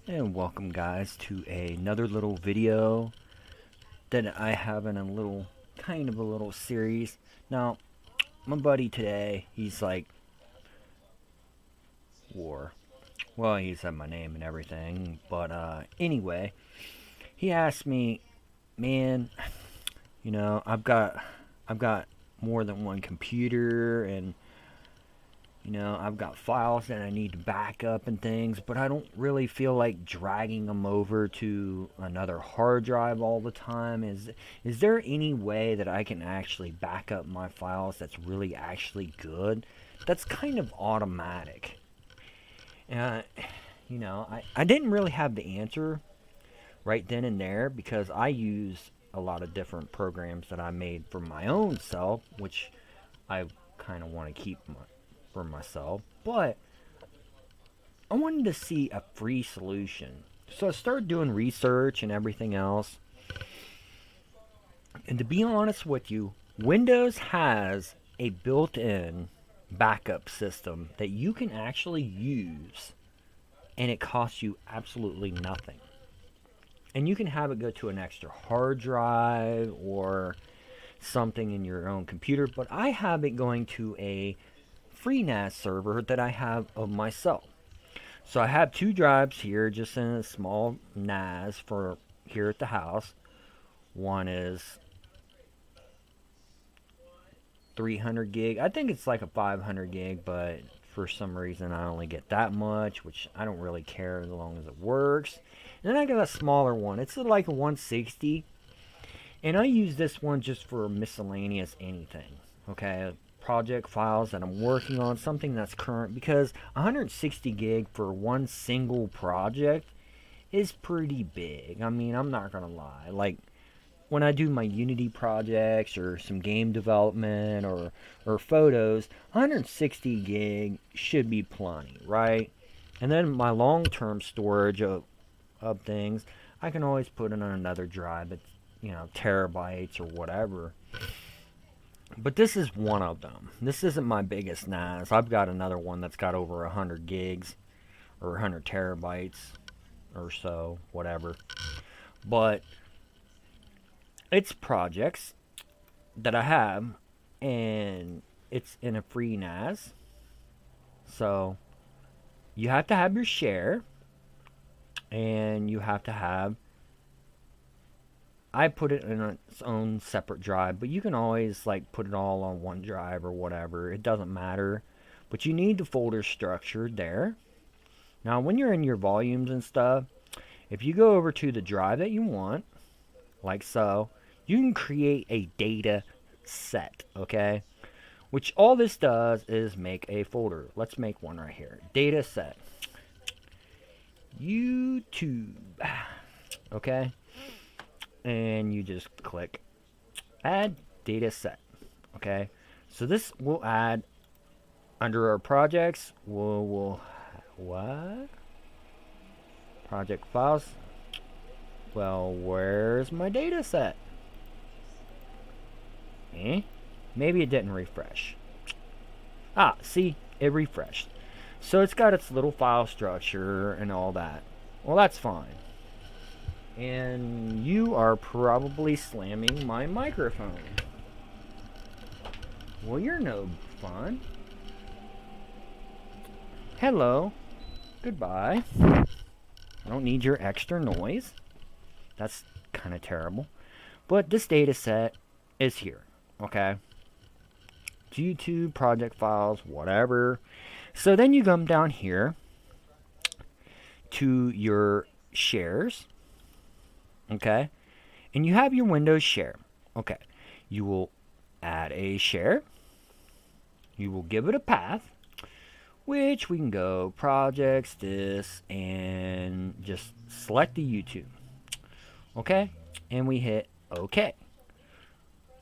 And welcome guys to another little video that I have in a little kind of a little series. Now, my buddy today, he's like war. Well, he said my name and everything, but anyway, he asked me, "Man, I've got more than one computer and I've got files that I need to back up and things, but I don't really feel like dragging them over to another hard drive all the time. Is there any way that I can actually back up my files that's really actually good? That's kind of automatic." Uh, I didn't really have the answer right then and there because I use a lot of different programs that I made for my own self, which I kind of want to keep for myself, but I wanted to see a free solution. So I started doing research and everything else. And to be honest with you, Windows has a built-in backup system that you can actually use, and it costs you absolutely nothing. And you can have it go to an extra hard drive or something in your own computer, but I have it going to a FreeNAS server that I have of myself. So I have two drives here just in a small NAS for here at the house. One is 300 gig. I think it's like a 500 gig, but for some reason I only get that much, which I don't really care as long as it works. And then I got a smaller one. It's like a 160. And I use this one just for miscellaneous anything. Okay, project files that I'm working on, something that's current, because 160 gig for one single project is pretty big. I mean, I'm not gonna lie. Like when I do my Unity projects or some game development or photos, 160 gig should be plenty, right? And then my long-term storage of things, I can always put it on another drive. It's terabytes or whatever. But this is one of them. This isn't my biggest NAS. I've got another one that's got over 100 gigs or 100 terabytes or so, whatever. But it's projects that I have, and it's in a free NAS. So you have to have your share, and you have to have, I put it in its own separate drive, but you can always like put it all on one drive or whatever. It doesn't matter. But you need the folder structured there. Now, when you're in your volumes and stuff, if you go over to the drive that you want, like so, you can create a data set, okay? Which all this does is make a folder. Let's make one right here. Data set. YouTube. Okay? And you just click add data set. Okay, so this will add under our projects. We'll what project files. Well, where's my data set? Maybe it didn't refresh. See, it refreshed. So it's got its little file structure and all that. Well, that's fine. And you are probably slamming my microphone. Well, you're no fun. Hello. Goodbye. I don't need your extra noise. That's kind of terrible. But this data set is here. Okay. YouTube, project files, whatever. So then you come down here to your shares. Okay, and you have your Windows share. Okay, you will add a share. You will give it a path, which we can go projects, this, and just select the YouTube. Okay, and we hit OK.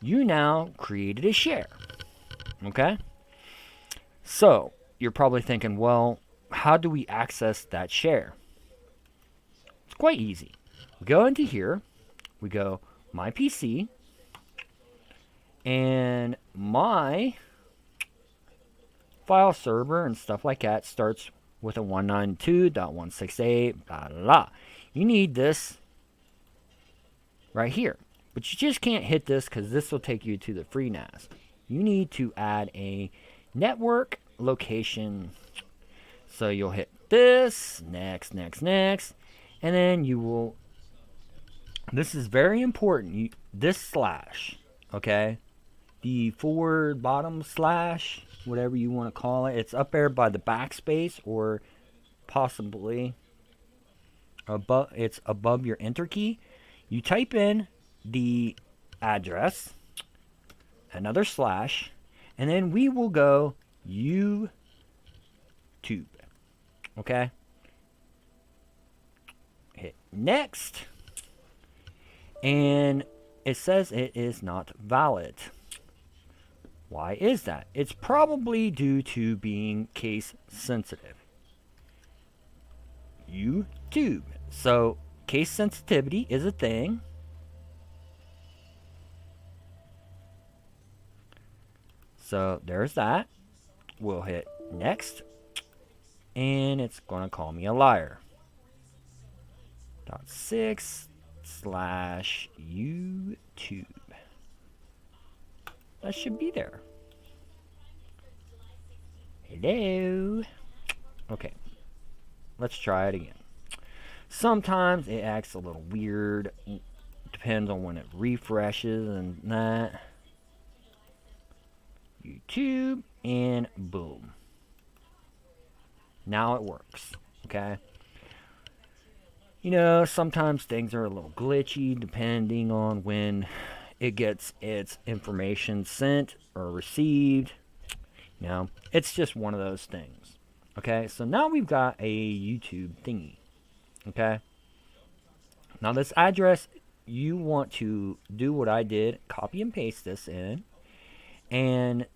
You now created a share. Okay, so you're probably thinking, well, how do we access that share? It's quite easy. We go into here, we go my PC, and my file server and stuff like that starts with a 192.168, blah, blah, blah. You need this right here. But you just can't hit this because this will take you to the FreeNAS. You need to add a network location. So you'll hit this, next, next, next, and then you will, this is very important, this slash, okay? The forward bottom slash, whatever you want to call it, it's up there by the backspace or possibly above, it's above your enter key. You type in the address, another slash, and then we will go YouTube. Okay? Hit next. And it says it is not valid. Why is that? It's probably due to being case sensitive. YouTube. So, case sensitivity is a thing. So, there's that. We'll hit next. And it's going to call me a liar. .6/YouTube. That should be there. Hello. Okay. Let's try it again. Sometimes it acts a little weird. Depends on when it refreshes and that. YouTube. And boom. Now it works. Okay. You know, sometimes things are a little glitchy depending on when it gets its information sent or received. You know, it's just one of those things. Okay, so now we've got a YouTube thingy. Okay. Now this address, you want to do what I did, copy and paste this in, and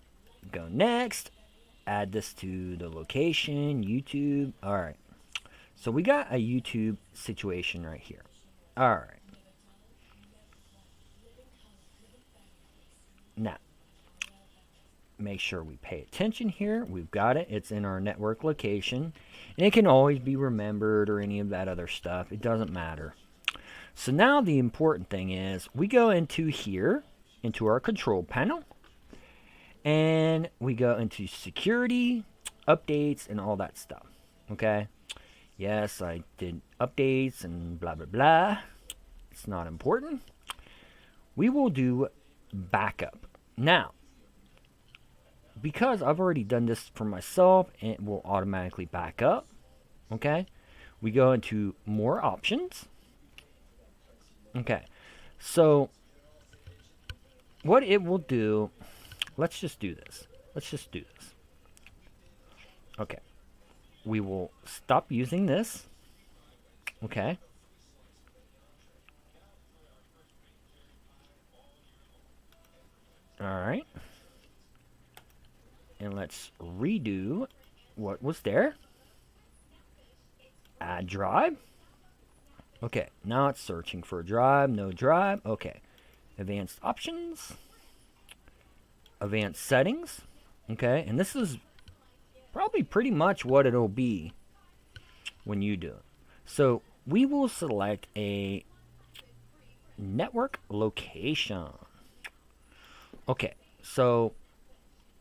go next, add this to the location, YouTube. Alright. So we got a YouTube situation right here. Alright. Now, make sure we pay attention here. We've got it. It's in our network location. And it can always be remembered or any of that other stuff. It doesn't matter. So now the important thing is we go into here, into our control panel. And we go into security, updates, and all that stuff. Okay? Yes, I did updates and blah, blah, blah. It's not important. We will do backup. Now, because I've already done this for myself, it will automatically back up. Okay? We go into more options. Okay. So, what it will do, let's just do this. Let's just do this. Okay. We will stop using this. Okay. Alright. And let's redo what was there. Add drive. Okay, now it's searching for a drive. No drive. Okay. Advanced options. Advanced settings. Okay, and this is probably pretty much what it'll be when you do it. So we will select a network location. Okay, so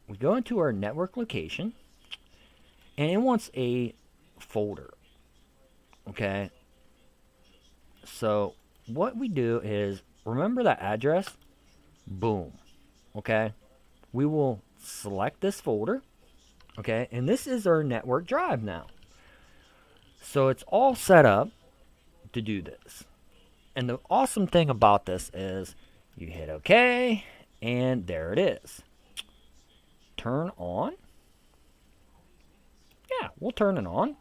we go into our network location and it wants a folder. Okay, so what we do is remember that address. Boom. Okay, we will select this folder. Okay, and this is our network drive now. So it's all set up to do this. And the awesome thing about this is you hit OK, and there it is. Turn on. Yeah, we'll turn it on.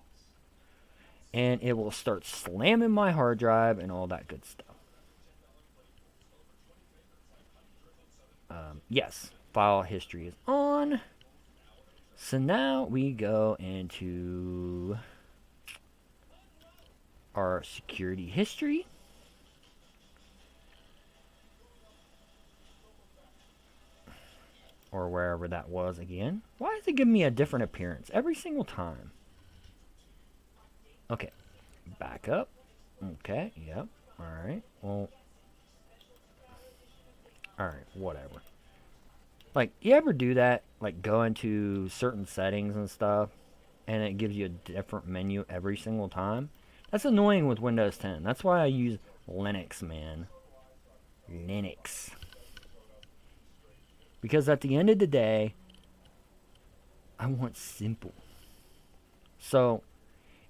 And it will start slamming my hard drive and all that good stuff. Yes, file history is on. So now we go into our security history. Or wherever that was again. Why is it giving me a different appearance every single time? Okay, back up. Okay, yep. Alright, well, alright, whatever. Like, you ever do that? Like, go into certain settings and stuff, and it gives you a different menu every single time? That's annoying with Windows 10. That's why I use Linux, man. Linux. Because at the end of the day, I want simple. So,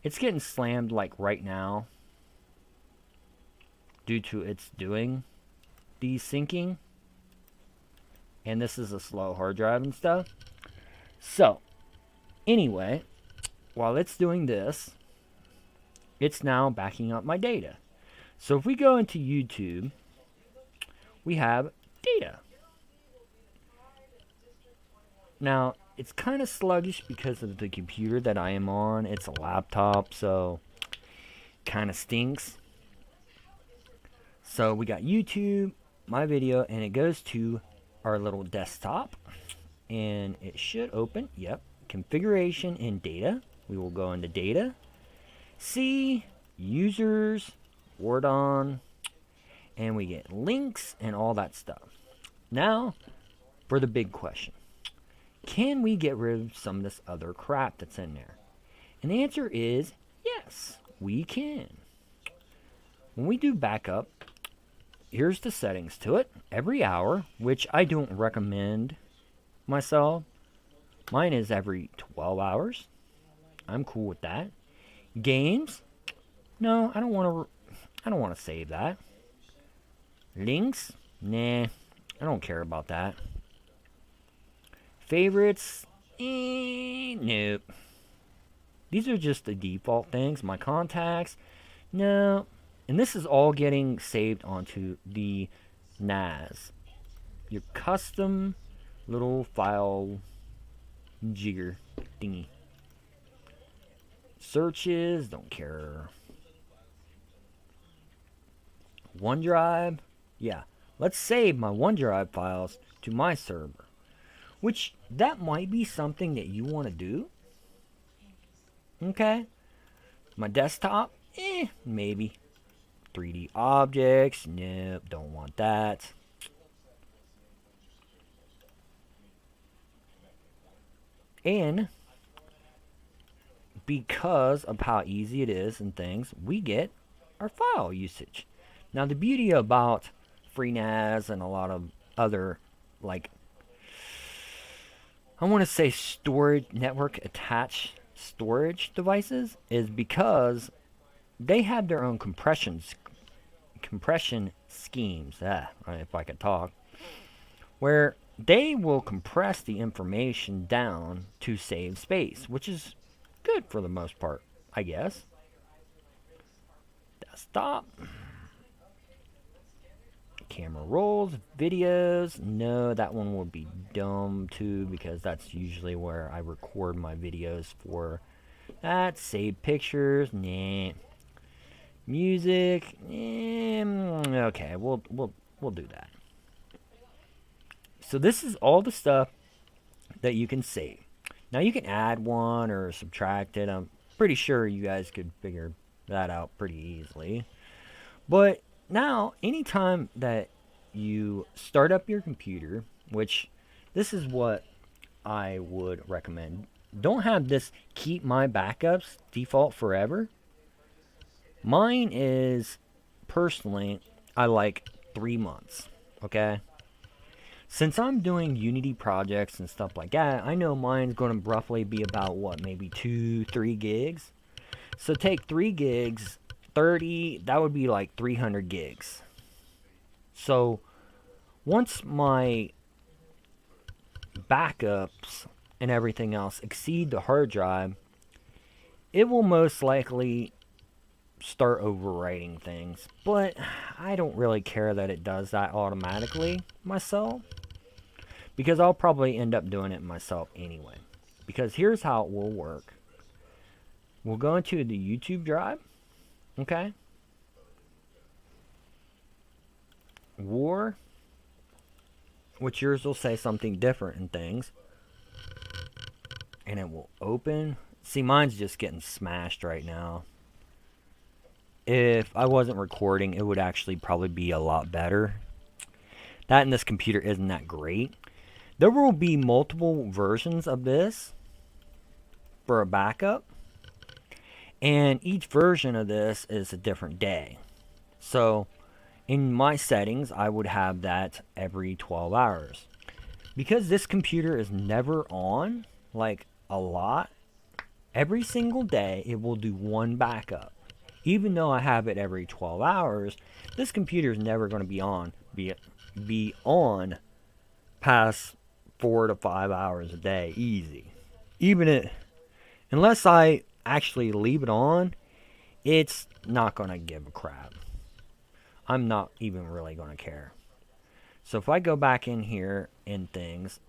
it's getting slammed like right now due to its doing desyncing. And this is a slow hard drive and stuff. So, anyway, while it's doing this, it's now backing up my data. So if we go into YouTube, we have data. Now, it's kind of sluggish because of the computer that I am on. It's a laptop, so kind of stinks. So we got YouTube, my video, and it goes to our little desktop. And it should open, yep, configuration and data. We will go into data. See, users, word on, and we get links and all that stuff. Now, for the big question. Can we get rid of some of this other crap that's in there? And the answer is yes, we can. When we do backup, here's the settings to it. Every hour, which I don't recommend myself. Mine is every 12 hours. I'm cool with that. Games? No, I don't want to save that. Links? Nah, I don't care about that. Favorites? Nope. These are just the default things. My contacts? No. And this is all getting saved onto the NAS. Your custom little file jigger thingy. Searches? Don't care. OneDrive? Yeah. Let's save my OneDrive files to my server. Which, that might be something that you want to do. Okay. My desktop? Maybe. 3D objects? Nope, don't want that. And because of how easy it is and things, we get our file usage. Now, the beauty about FreeNAS and a lot of other, like, I want to say storage, network attached storage devices is because they have their own compression schemes, if I could talk, where they will compress the information down to save space, which is good for the most part, I guess. Desktop. Camera rolls, videos. No, that one will be dumb too because that's usually where I record my videos for. That save pictures, nah. Music, okay, we'll do that. So this is all the stuff that you can save. Now you can add one or subtract it. I'm pretty sure you guys could figure that out pretty easily. But now, anytime that you start up your computer, which this is what I would recommend. Don't have this keep my backups default forever. Mine is, personally, I like 3 months, okay? Since I'm doing Unity projects and stuff like that, I know mine's going to roughly be about, what, maybe 2-3 gigs? So take 3 gigs, 30, that would be like 300 gigs. So, once my backups and everything else exceed the hard drive, it will most likely start overwriting things. But I don't really care that it does that automatically myself, because I'll probably end up doing it myself anyway. Because here's how it will work. We'll go into the YouTube drive, okay? War, which yours will say something different and things. And it will open. See, mine's just getting smashed right now. if I wasn't recording, it would actually probably be a lot better. That and this computer isn't that great. There will be multiple versions of this for a backup, and each version of this is a different day. So in my settings, I would have that every 12 hours. Because this computer is never on, like a lot, every single day it will do one backup. Even though I have it every 12 hours, this computer is never going to be on past 4 to 5 hours a day, easy. Unless I actually leave it on, it's not going to give a crap. I'm not even really going to care. So if I go back in here in things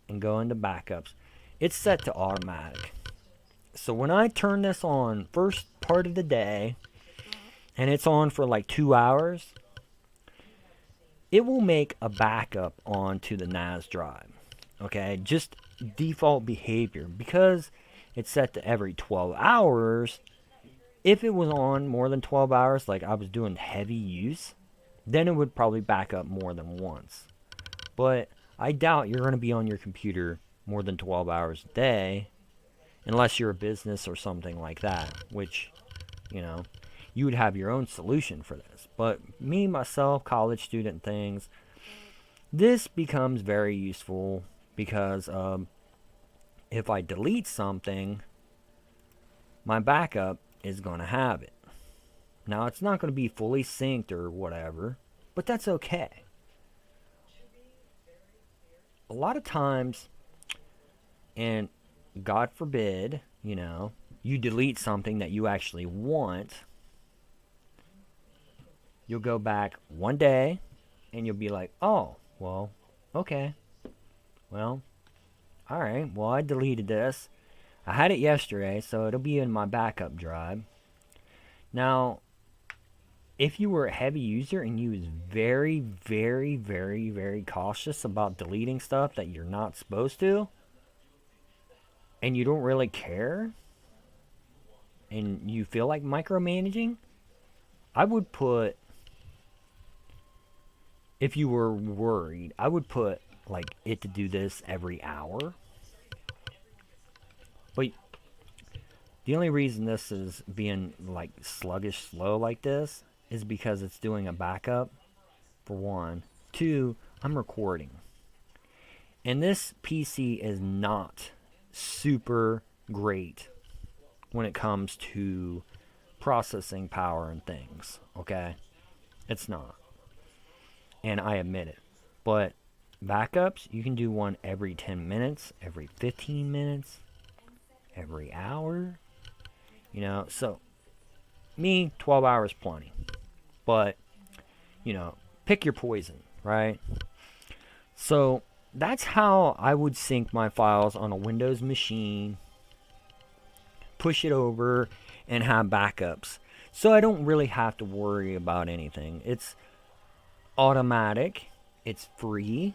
and go into backups, it's set to automatic. So when I turn this on first part of the day, and it's on for like 2 hours, it will make a backup onto the NAS drive. Okay, just default behavior. Because it's set to every 12 hours, if it was on more than 12 hours, like I was doing heavy use, then it would probably back up more than once. But I doubt you're going to be on your computer more than 12 hours a day, unless you're a business or something like that, which, you would have your own solution for this. But me, myself, college student things, this becomes very useful because if I delete something, my backup is going to have it. Now, it's not going to be fully synced or whatever, but that's okay. A lot of times, and God forbid, you delete something that you actually want, you'll go back one day, and you'll be like, oh, well, okay. Well, alright, well, I deleted this. I had it yesterday, so it'll be in my backup drive. Now, if you were a heavy user and you was very, very, very, very cautious about deleting stuff that you're not supposed to, and you don't really care, and you feel like micromanaging, I would put, if you were worried, I would put like it to do this every hour. But the only reason this is being like sluggish, slow like this is because it's doing a backup, for one. Two, I'm recording. And this PC is not super great when it comes to processing power and things, okay? It's not. And I admit it. But backups, you can do one every 10 minutes, every 15 minutes, every hour. So me, 12 hours plenty. But, pick your poison, right? So that's how I would sync my files on a Windows machine, push it over, and have backups. So I don't really have to worry about anything. It's automatic. It's free.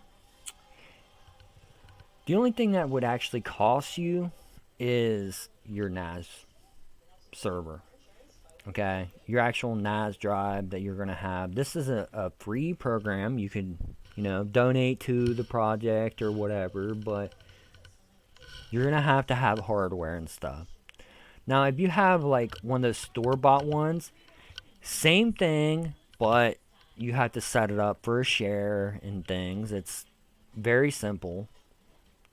The only thing that would actually cost you is your NAS server. Okay, your actual NAS drive that you're going to have. This is a free program. You can, donate to the project or whatever, but you're going to have hardware and stuff. Now, if you have like one of those store-bought ones, same thing, but you have to set it up for a share and things. It's very simple.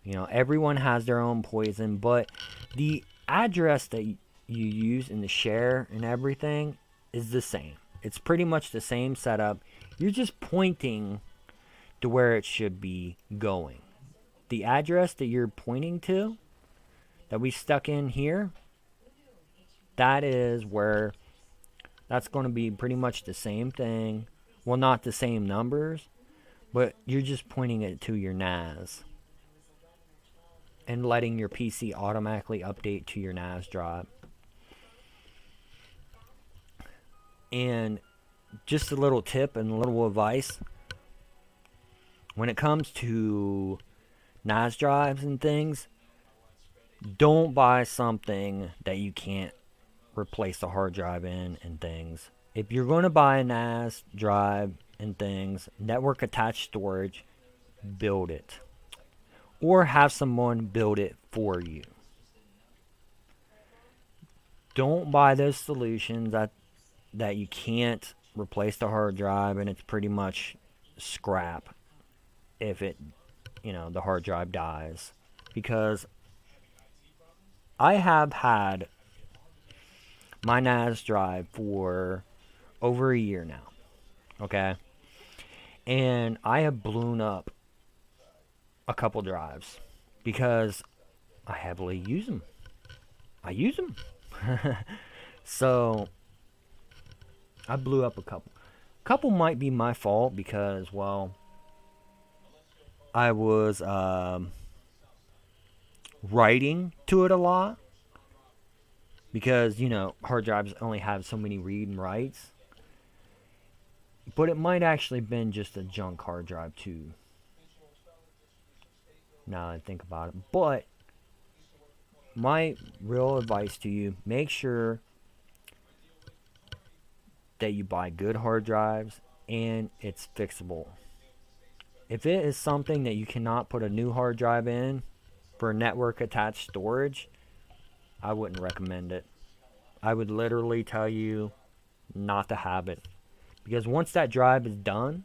Everyone has their own poison, but the address that you use in the share and everything is the same. It's pretty much the same setup. You're just pointing to where it should be going. The address that you're pointing to, that we stuck in here, that is where, that's going to be pretty much the same thing. Well, not the same numbers, but you're just pointing it to your NAS and letting your PC automatically update to your NAS drive. And just a little tip and a little advice, when it comes to NAS drives and things, don't buy something that you can't replace the hard drive in and things. If you're going to buy a NAS drive and things, network attached storage, build it. Or have someone build it for you. Don't buy those solutions that you can't replace the hard drive and it's pretty much scrap if the hard drive dies. Because I have had my NAS drive for over a year now. Okay? And I have blown up a couple drives because I heavily use them. I use them. So I blew up a couple. Couple might be my fault because, well, I was writing to it a lot because, hard drives only have so many read and writes. But it might actually been just a junk hard drive too. Now that I think about it. But my real advice to you, make sure that you buy good hard drives and it's fixable. If it is something that you cannot put a new hard drive in for network attached storage, I wouldn't recommend it. I would literally tell you not to have it. Because once that drive is done,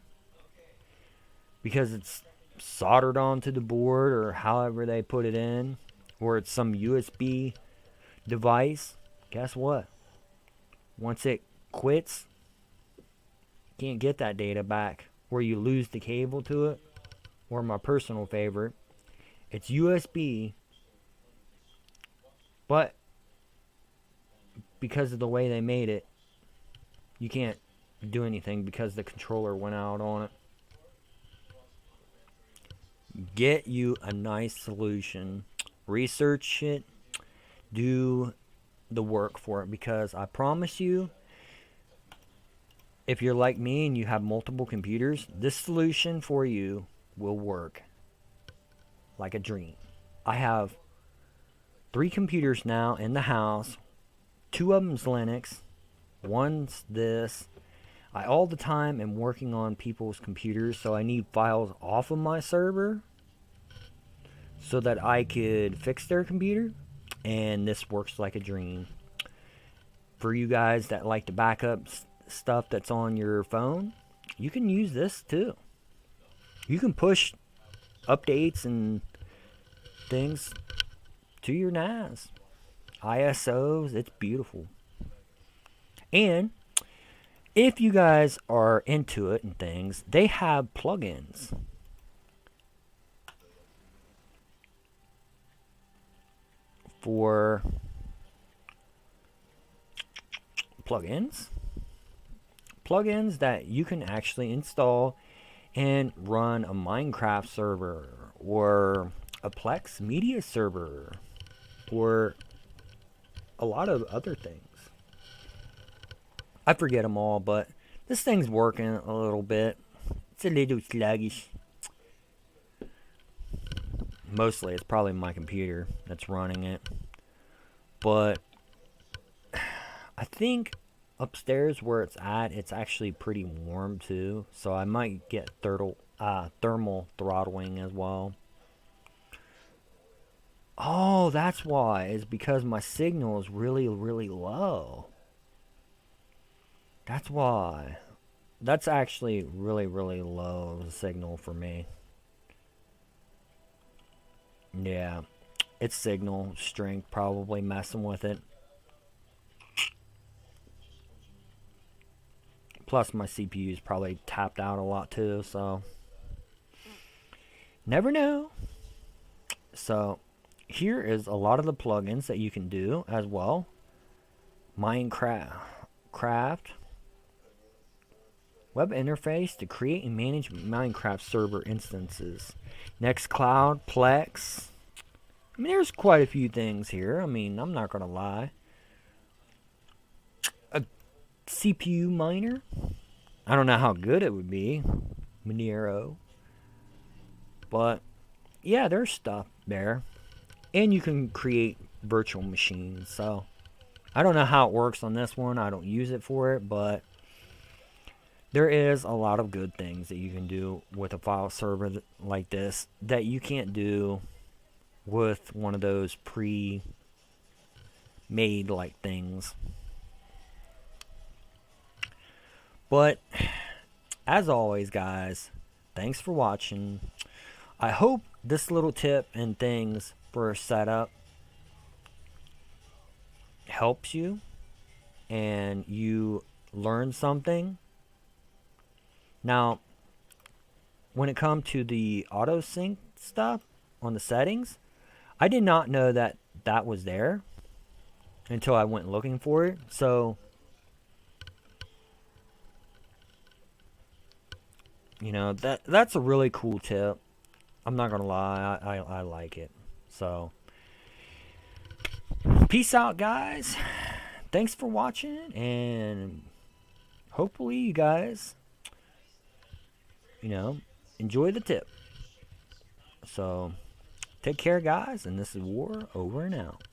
because it's soldered onto the board or however they put it in, or it's some USB device, guess what? Once it quits, you can't get that data back, or you lose the cable to it. Or my personal favorite, it's USB, but because of the way they made it, you can't do anything because the controller went out on it. Get you a nice solution. Research it. Do the work for it, because I promise you, if you're like me and you have multiple computers, this solution for you will work like a dream. I have 3 computers now in the house. 2 of them's Linux. One's this. I all the time am working on people's computers, so I need files off of my server so that I could fix their computer, and this works like a dream. For you guys that like to back up stuff that's on your phone, you can use this too. You can push updates and things to your NAS. ISOs, it's beautiful. And if you guys are into it and things, they have plugins. For plugins that you can actually install and run a Minecraft server or a Plex media server or a lot of other things. I forget them all, but this thing's working a little bit. It's a little sluggish. Mostly it's probably my computer that's running it. But I think upstairs where it's at, it's actually pretty warm too. So I might get thermal throttling as well. Oh, that's why. It's because my signal is really, really low. That's why. That's actually really, really low signal for me. Yeah. It's signal strength probably messing with it. Plus my CPU is probably tapped out a lot too, so never know. So here is a lot of the plugins that you can do as well. Minecraft web interface to create and manage Minecraft server instances. Nextcloud, Plex. I mean, there's quite a few things here. I mean, I'm not gonna lie. A CPU miner. I don't know how good it would be. Monero. But yeah, there's stuff there. And you can create virtual machines. So I don't know how it works on this one. I don't use it for it, but There is a lot of good things that you can do with a file server like this that you can't do with one of those pre-made like things. But as always, guys, thanks for watching. I hope this little tip and things for setup helps you and you learn something. Now, when it comes to the auto sync stuff on the settings, I did not know that that was there until I went looking for it. So, you know, that's a really cool tip. I'm not gonna lie, I like it. So, peace out, guys. Thanks for watching, and hopefully you guys, you know, enjoy the tip. So, take care, guys, and this is War over and out.